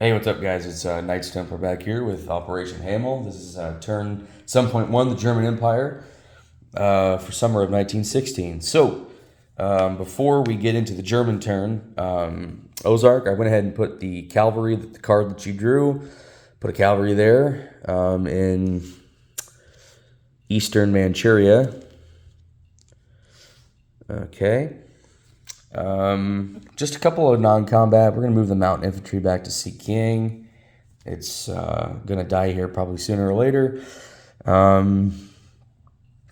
Hey, what's up, guys? It's Knights Templar back here with Operation Hamel. This is turn 7.1, the German Empire, for summer of 1916. So, before we get into the German turn, Ozark, I went ahead and put the cavalry, the card that you drew, put a cavalry there in eastern Manchuria. Okay. Just a couple of non-combat. We're going to move the mountain infantry back to King. It's going to die here probably sooner or later. The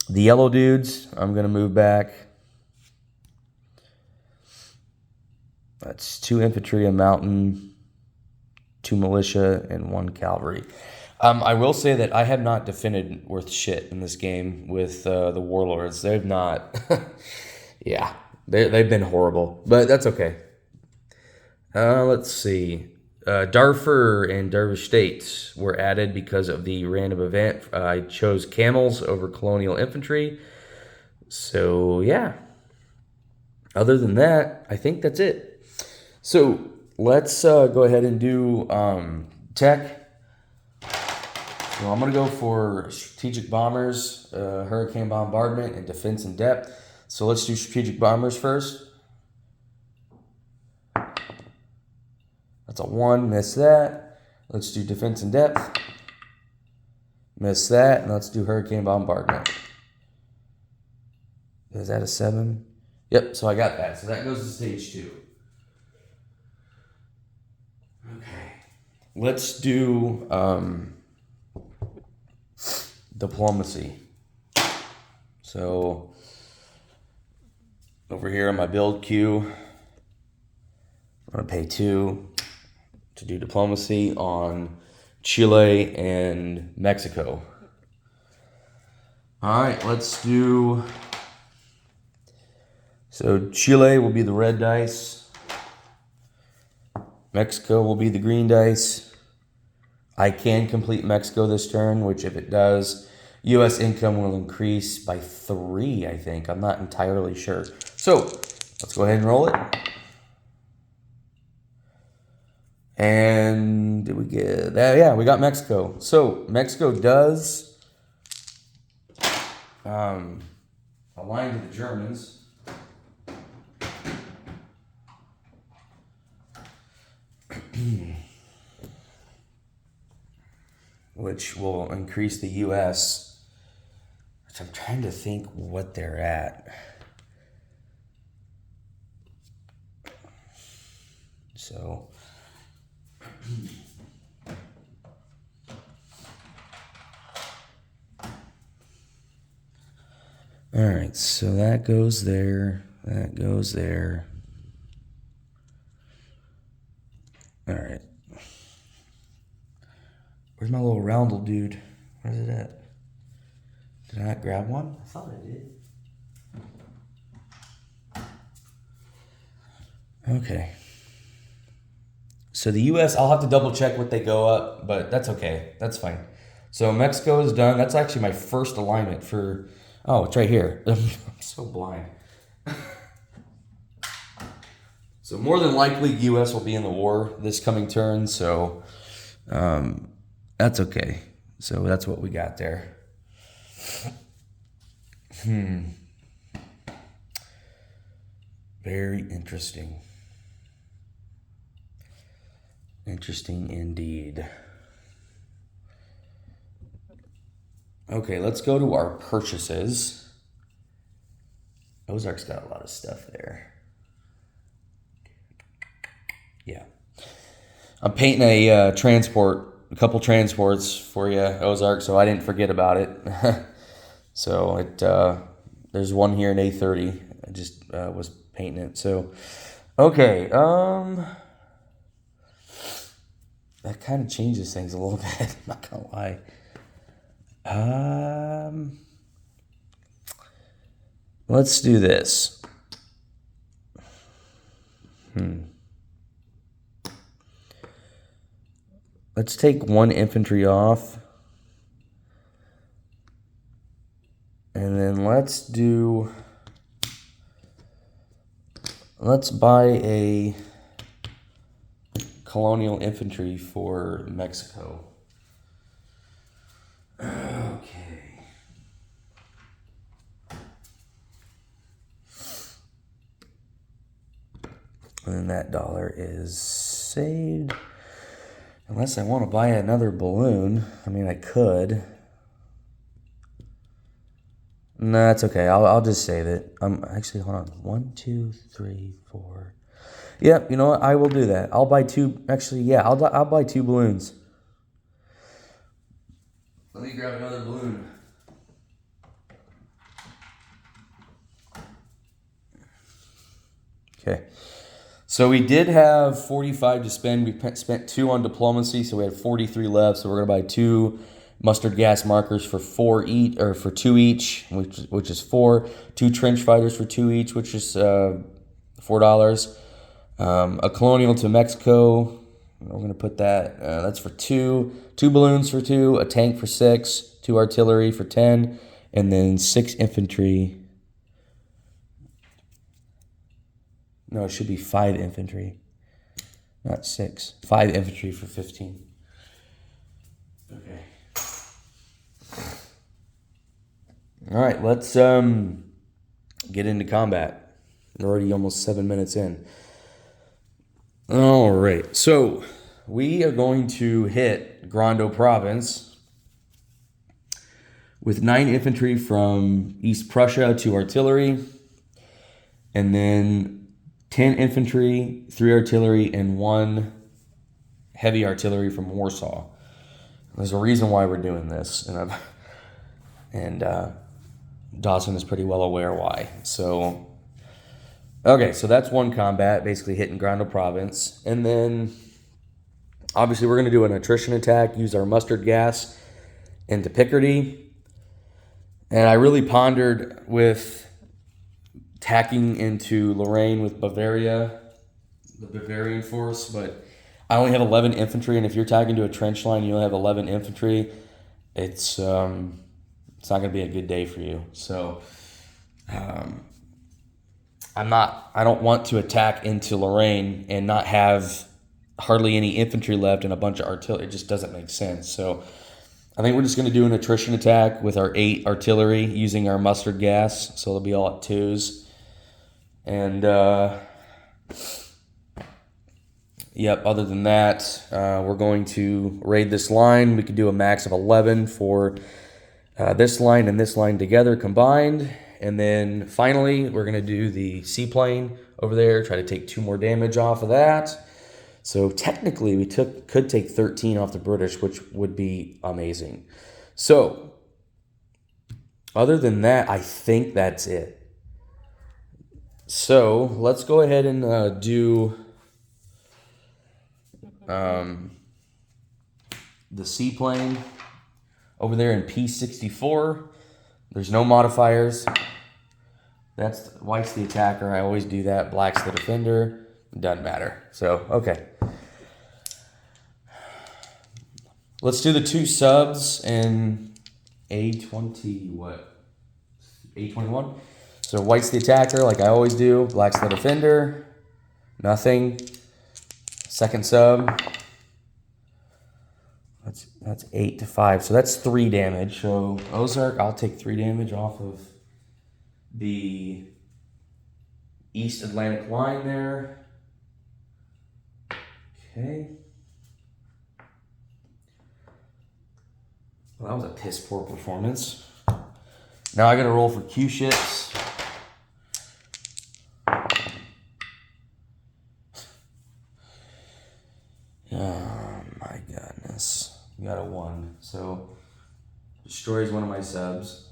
yellow dudes, I'm going to move back. That's 2 infantry, a mountain, 2 militia, and 1 cavalry. I will say that I have not defended worth shit in this game with the warlords. They've not. Yeah, they've been horrible, but that's okay. Let's see. Darfur and Dervish states were added because of the random event. I chose camels over colonial infantry. So, yeah. Other than that, I think that's it. So, let's go ahead and do tech. So, I'm going to go for strategic bombers, hurricane bombardment, and defense in depth. So, let's do strategic bombers first. That's a 1, miss that. Let's do defense in depth. Miss that, and let's do hurricane bombardment. Is that a 7? Yep, so I got that. So that goes to stage 2. Okay. Let's do diplomacy. So over here on my build queue, I'm going to pay 2 to do diplomacy on Chile and Mexico. All right, let's do... So Chile will be the red dice. Mexico will be the green dice. I can complete Mexico this turn, which if it does, U.S. income will increase by 3, I think. I'm not entirely sure. So let's go ahead and roll it. And did we get that? Yeah, we got Mexico. So Mexico does align to the Germans. Which will increase the U.S. Which I'm trying to think what they're at. So... All right, so that goes there. That goes there. All right. Where's my little roundel dude? Where's it at? Did I not grab one? I thought I did. Okay. So the U.S., I'll have to double check what they go up, but that's okay. That's fine. So Mexico is done. That's actually my first alignment for... Oh, it's right here. I'm so blind. So more than likely, U.S. will be in the war this coming turn, so that's okay. So that's what we got there. Very interesting. Interesting indeed. Okay, let's go to our purchases. Ozark's got a lot of stuff there. Yeah. I'm painting a couple transports for you, Ozark, so I didn't forget about it. So there's one here in A30. I just was painting it. So, okay. That kind of changes things a little bit. I'm not gonna lie. Let's do this. Let's take 1 infantry off. And then let's buy a colonial infantry for Mexico. Okay. And then that dollar is saved. Unless I want to buy another balloon. I mean, I could. No, it's okay. I'll just save it. Actually, hold on. 1, 2, 3, 4. Yep, you know what? I will do that. I'll buy two. Actually, yeah, I'll buy 2 balloons. Let me grab another balloon. Okay. So we did have 45 to spend. We spent 2 on diplomacy, so we had 43 left. So we're gonna buy 2 mustard gas markers for 4 each, or for 2 each, which is 4. 2 trench fighters for 2 each, which is $4. A colonial to Mexico. We're gonna put that. That's for 2. 2 balloons for 2. A tank for 6. 2 artillery for 10, and then 6 infantry. No, it should be 5 infantry, not 6. 5 infantry for 15. Okay. All right, let's get into combat. We're already almost 7 minutes in. All right, so we are going to hit Grando Province with 9 infantry from East Prussia, 2 artillery, and then 10 infantry, 3 artillery, and 1 heavy artillery from Warsaw. There's a reason why we're doing this, and Dawson is pretty well aware why. So, okay, so that's one combat, basically hitting Grando Province. And then, obviously, we're going to do an attrition attack, use our mustard gas into Picardy. And I really pondered with tacking into Lorraine with Bavaria, the Bavarian force, but I only have 11 infantry, and if you're tacking to a trench line, you only have 11 infantry, it's not going to be a good day for you. So I don't want to attack into Lorraine and not have hardly any infantry left and a bunch of artillery. It just doesn't make sense. So I think we're just going to do an attrition attack with our 8 artillery using our mustard gas, so they'll be all at 2s. And, yep, other than that, we're going to raid this line. We could do a max of 11 for this line and this line together combined. And then finally, we're going to do the seaplane over there, try to take 2 more damage off of that. So technically, we could take 13 off the British, which would be amazing. So, other than that, I think that's it. So, let's go ahead and do the seaplane over there in P64. There's no modifiers. White's the attacker. I always do that. Black's the defender. It doesn't matter. So, okay. Let's do the 2 subs in A21. So white's the attacker, like I always do. Black's the defender. Nothing. Second sub. That's 8 to 5. So that's 3 damage. So Ozark, I'll take 3 damage off of the East Atlantic line there. Okay. Well, that was a piss poor performance. Now I gotta roll for Q ships. Oh my goodness. We got a 1. So destroys one of my subs.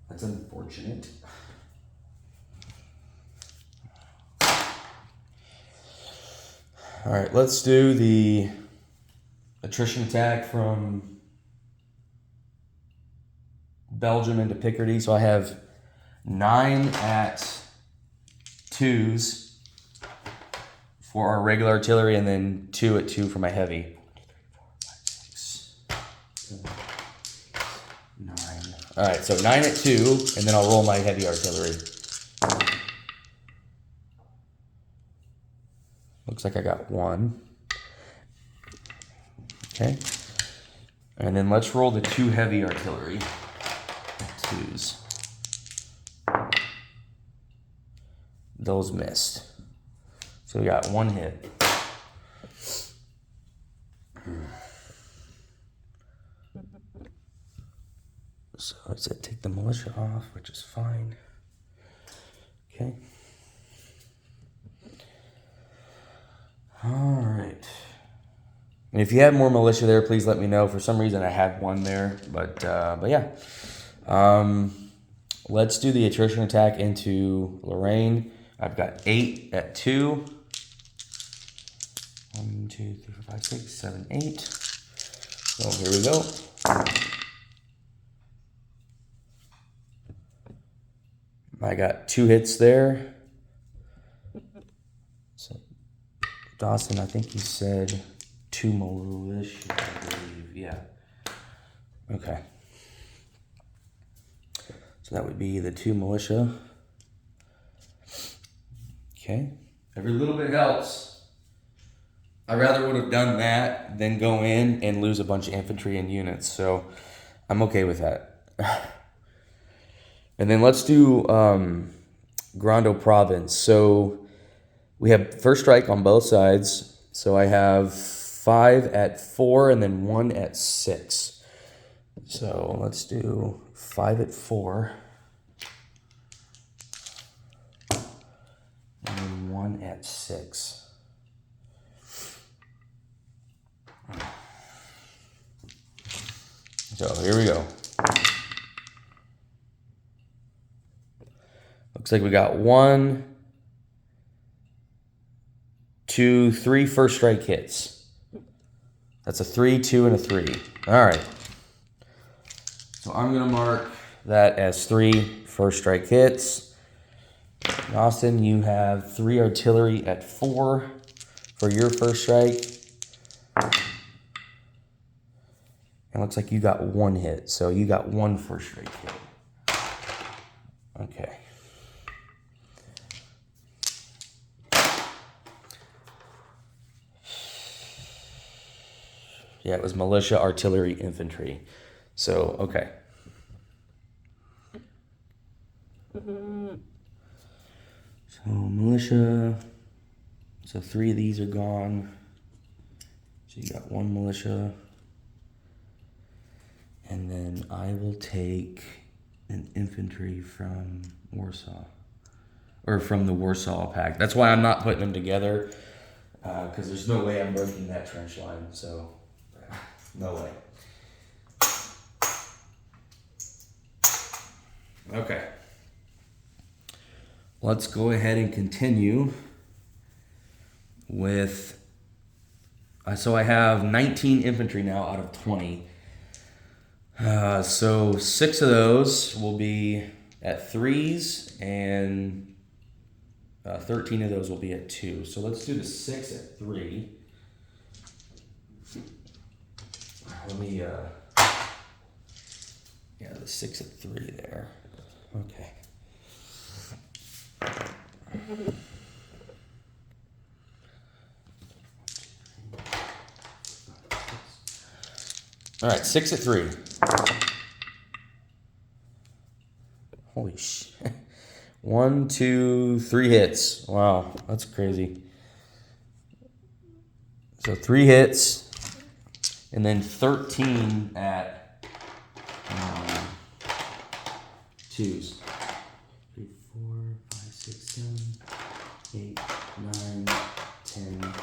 That's unfortunate. All right, let's do the attrition attack from Belgium into Picardy. So I have 9 at 2s for our regular artillery, and then 2 at 2 for my heavy. 9. All right, so 9 at 2, and then I'll roll my heavy artillery. Looks like I got 1. Okay. And then let's roll the 2 heavy artillery. 2s. Those missed. So we got 1 hit. So I said take the militia off, which is fine. Okay. All right. And if you have more militia there, please let me know. For some reason, I had 1 there, but yeah. Let's do the attrition attack into Lorraine. I've got 8 at 2. 1, 2, 3, 4, 5, 6, 7, 8. So here we go. I got 2 hits there. So Dawson, I think you said 2 militia, I believe. Yeah. Okay. So that would be the 2 militia. Okay. Every little bit helps. I rather would have done that than go in and lose a bunch of infantry and units. So I'm okay with that. And then let's do Grando Province. So we have first strike on both sides. So I have 5 at 4 and then 1 at 6. So let's do 5 at 4. And then 1 at 6. So here we go. Looks like we got 1, 2, 3 first strike hits. That's a 3, 2, and a 3. All right. So I'm going to mark that as 3 first strike hits. Austin, you have 3 artillery at 4 for your first strike. And looks like you got 1 hit. So you got 1 first strike hit. Okay. Yeah, it was militia, artillery, infantry. So, okay. So, militia. So, 3 of these are gone. So, you got 1 militia. And then I will take an infantry from Warsaw. Or from the Warsaw Pact. That's why I'm not putting them together. Because there's no way I'm breaking that trench line. So, no way. Okay. Let's go ahead and continue with... so I have 19 infantry now out of 20. So 6 of those will be at 3s, and 13 of those will be at 2. So let's do the 6 at 3. Let me, yeah, the 6 at 3 there. Okay. All right, 6 at 3. Holy shit. 1, 2, 3 hits. Wow, that's crazy. So 3 hits, and then 13 at 2s. 3, 4, 5, 6, 7, 8, 9, 10,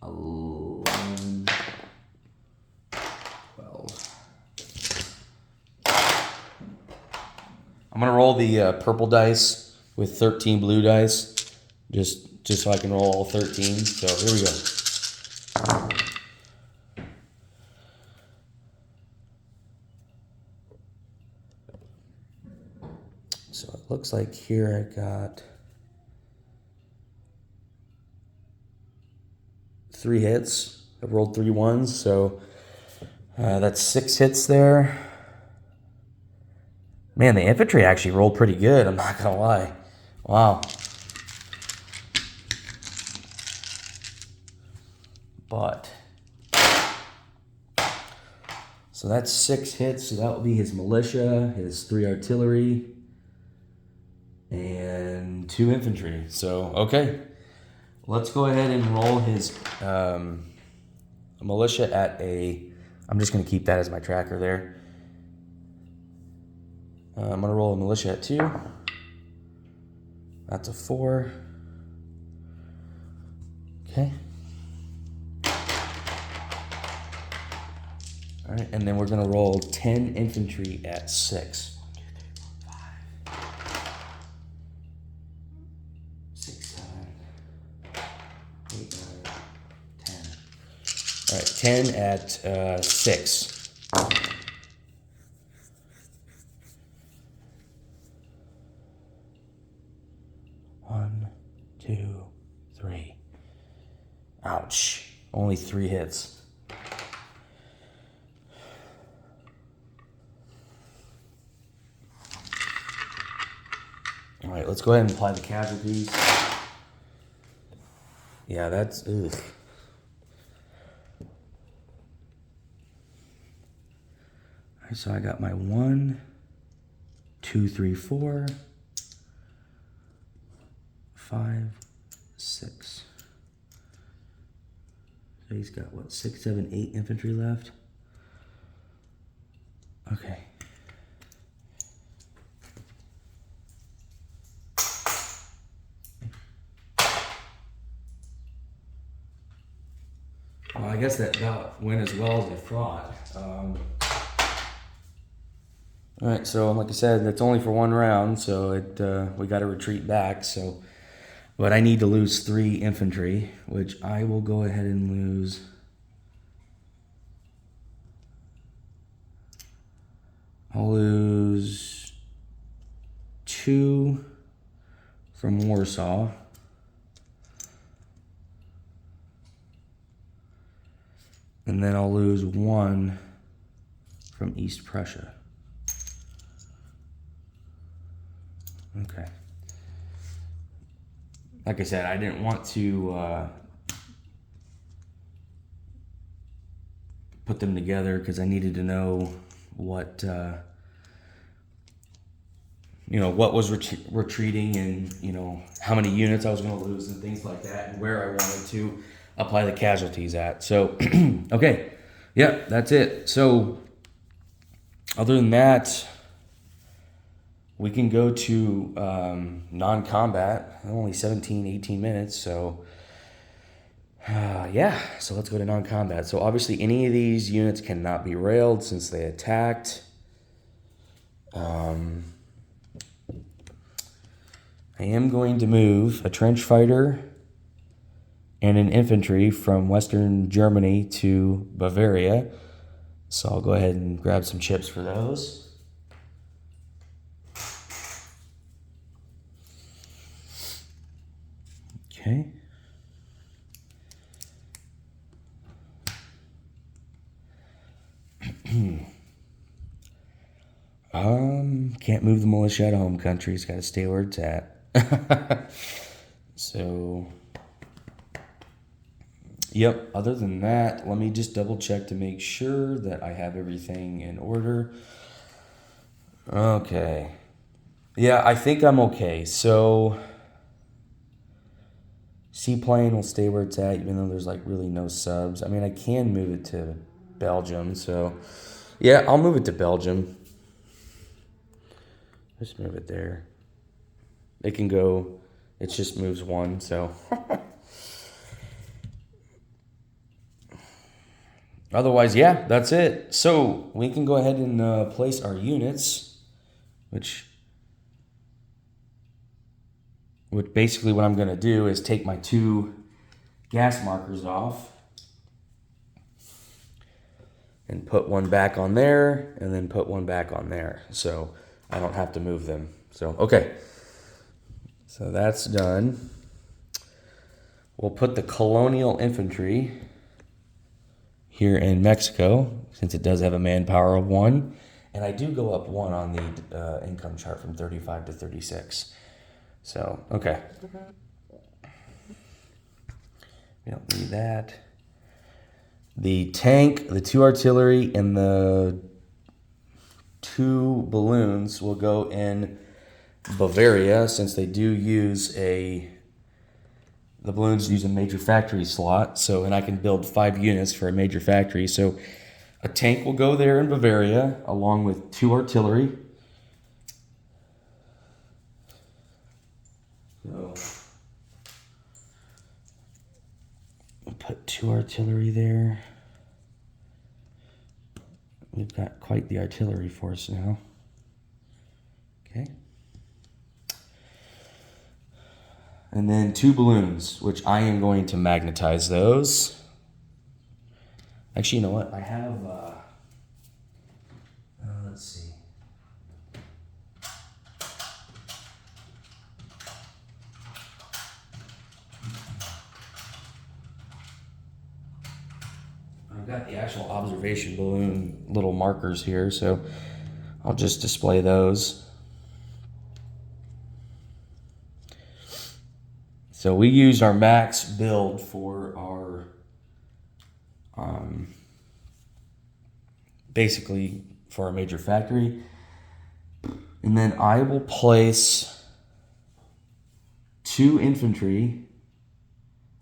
11, 12. I'm gonna roll the purple dice with 13 blue dice, just so I can roll all 13. So here we go. So it looks like here I got 3 hits. I rolled 3 ones, so that's 6 hits there. Man, the infantry actually rolled pretty good, I'm not gonna lie. Wow. but so that's 6 hits. So that will be his militia, his 3 artillery, and 2 infantry. So okay, let's go ahead and roll his militia at a. I'm just going to keep that as my tracker there. I'm going to roll a militia at 2. That's a 4. Okay. All right, and then we're going to roll 10 infantry at 6. 1, 2, 3, 4, 5, 6, 7, 8, 9, 10. All right, 10 at 6. 1, 2, 3. Ouch. Only 3 hits. All right, let's go ahead and apply the casualties. Yeah, that's... Ugh. All right, so I got my 1, 2, 3, 4, 5, 6. So he's got, what, 6, 7, 8 infantry left? Okay. Well, I guess that went as well as I thought. All right, so like I said, that's only for 1 round, so we got to retreat back. So, but I need to lose 3 infantry, which I will go ahead and lose. I'll lose 2 from Warsaw. And then I'll lose 1 from East Prussia. Okay. Like I said, I didn't want to put them together because I needed to know what what was retreating, and how many units I was going to lose and things like that, and where I wanted to apply the casualties at. So okay, yeah, that's it. So other than that, we can go to non-combat. Only 17, 18 minutes, so yeah, so let's go to non-combat. So obviously any of these units cannot be railed since they attacked. I am going to move a trench fighter and an infantry from Western Germany to Bavaria. So I'll go ahead and grab some chips for those. Okay. Can't move the militia out of home country. It's got to stay where it's at. So, yep, other than that, let me just double check to make sure that I have everything in order. Okay. Yeah, I think I'm okay. So, seaplane will stay where it's at, even though there's like really no subs. I mean, I can move it to Belgium, so yeah, I'll move it to Belgium. Just move it there. It can go, it just moves 1, so. Otherwise, yeah, that's it. So we can go ahead and place our units, which basically what I'm going to do is take my 2 gas markers off and put 1 back on there, and then put 1 back on there, so I don't have to move them. So, okay. So that's done. We'll put the colonial infantry here in Mexico, since it does have a manpower of 1. And I do go up 1 on the income chart from 35 to 36. So, okay. We don't need that. The tank, the 2 artillery, and the 2 balloons will go in Bavaria, since they do use the balloons use a major factory slot. So, and I can build 5 units for a major factory. So a tank will go there in Bavaria along with 2 artillery. So we'll put 2 artillery there. We've got quite the artillery force now. Okay. And then 2 balloons, which I am going to magnetize those. Actually, you know what? I have, let's see. I've got the actual observation balloon little markers here, so I'll just display those. So we used our max build for our, basically for our major factory. And then I will place 2 infantry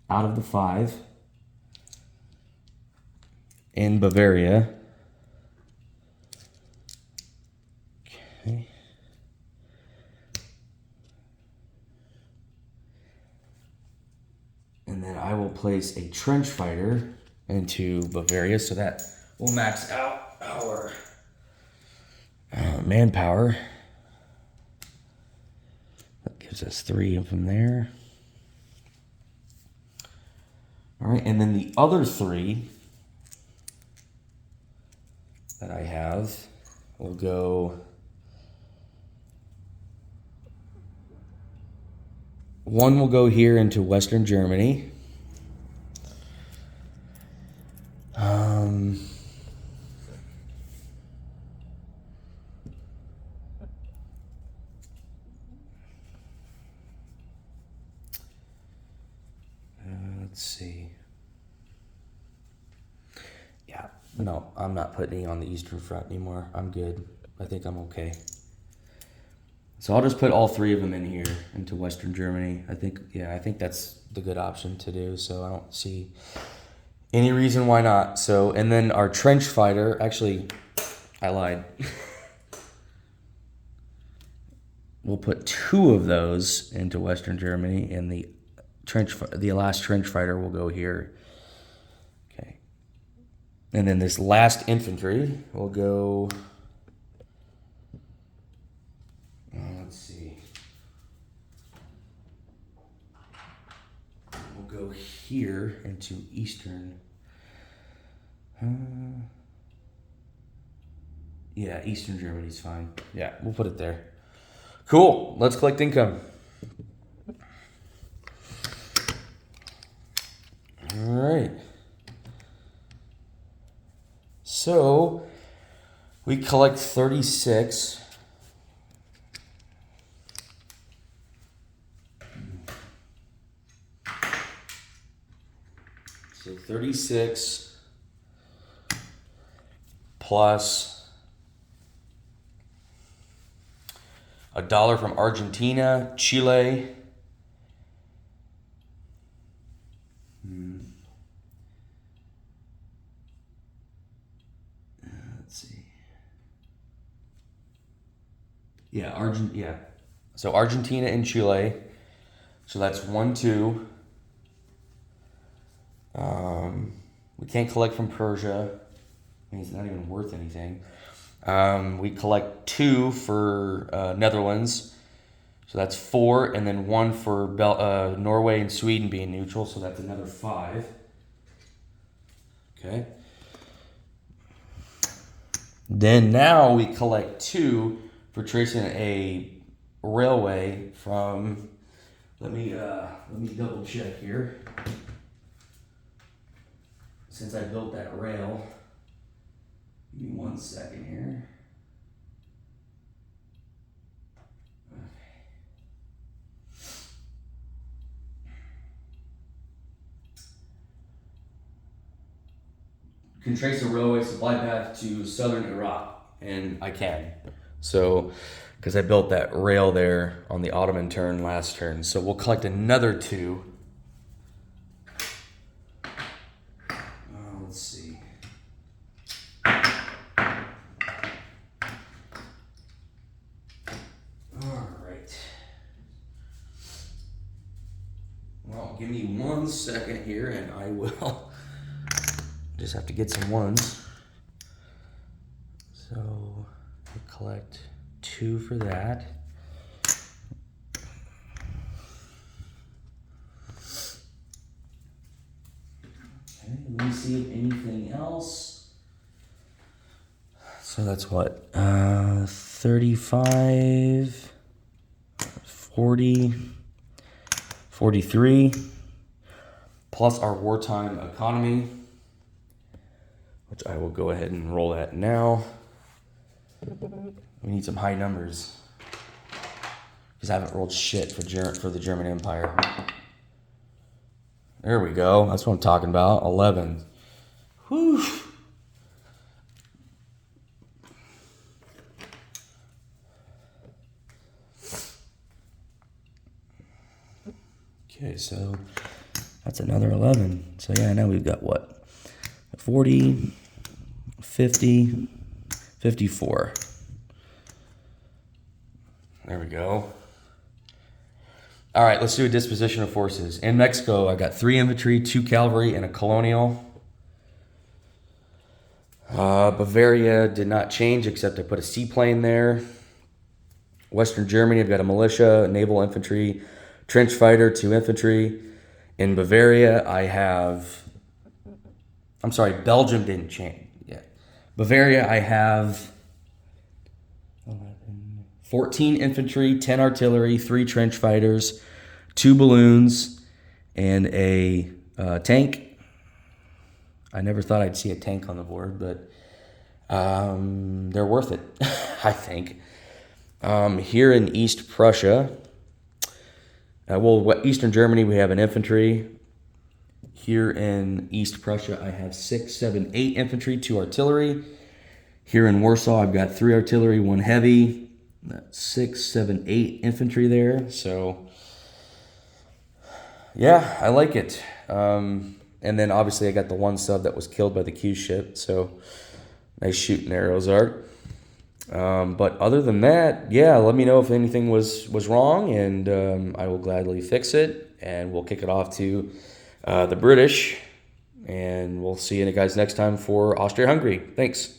out of the 5 in Bavaria. Okay. And then I will place a trench fighter into Bavaria, so that will max out our manpower. That gives us 3 of them there. All right, and then the other 3 that I have will go. One will go here into Western Germany. Let's see. Yeah, no, I'm not putting it on the Eastern Front anymore. I'm good. I think I'm okay. So I'll just put all 3 of them in here into Western Germany. I think that's the good option to do. So I don't see any reason why not. So, and then our trench fighter, actually, I lied. We'll put 2 of those into Western Germany, and the last trench fighter will go here. Okay. And then this last infantry will go. Let's see. We'll go here into Eastern. Yeah, Eastern Germany's fine. Yeah, we'll put it there. Cool. Let's collect income. All right. So we collect 36. So 36 plus $1 from Argentina, Chile. Let's see. Yeah, So Argentina and Chile. So that's 1, 2. We can't collect from Persia. I mean, it's not even worth anything. We collect 2 for Netherlands. So that's 4, and then 1 for Norway and Sweden being neutral. So that's another 5. Okay. Then now we collect 2 for tracing a railway from. Let me double check here. Since I built that rail, give me 1 second here. can trace a railway supply path to southern Iraq, and I can. So, because I built that rail there on the Ottoman turn last turn. So we'll collect another 2. Let's see. All right. Well, give me 1 second here, and I will just have to get some ones. So we'll collect 2 for that. Okay, let me see if anything else. So that's what? 35, 40, 43, plus our wartime economy, which I will go ahead and roll that now. We need some high numbers because I haven't rolled shit for the German Empire. There we go. That's what I'm talking about. 11. Whew. Okay, so that's another 11. So yeah, now we've got what? 40, 50, 54. There we go. All right, let's do a disposition of forces. In Mexico, I got 3 infantry, 2 cavalry, and a colonial. Bavaria did not change, except I put a seaplane there. Western Germany, I've got a militia, naval infantry, trench fighter, 2 infantry. In Bavaria, I have... I'm sorry, Belgium didn't change. Yeah. Bavaria, I have 14 infantry, 10 artillery, 3 trench fighters, 2 balloons, and a tank. I never thought I'd see a tank on the board, but they're worth it, I think. Here in East Prussia, Eastern Germany, we have an infantry. Here in East Prussia, I have 6, 7, 8 infantry, 2 artillery. Here in Warsaw, I've got 3 artillery, 1 heavy. That's 6, 7, 8 infantry there. So, yeah, I like it. And then obviously I got the 1 sub that was killed by the Q ship. So, nice shooting there, Ozark. But other than that, yeah, let me know if anything was wrong, and I will gladly fix it. And we'll kick it off to the British. And we'll see you guys next time for Austria-Hungary. Thanks.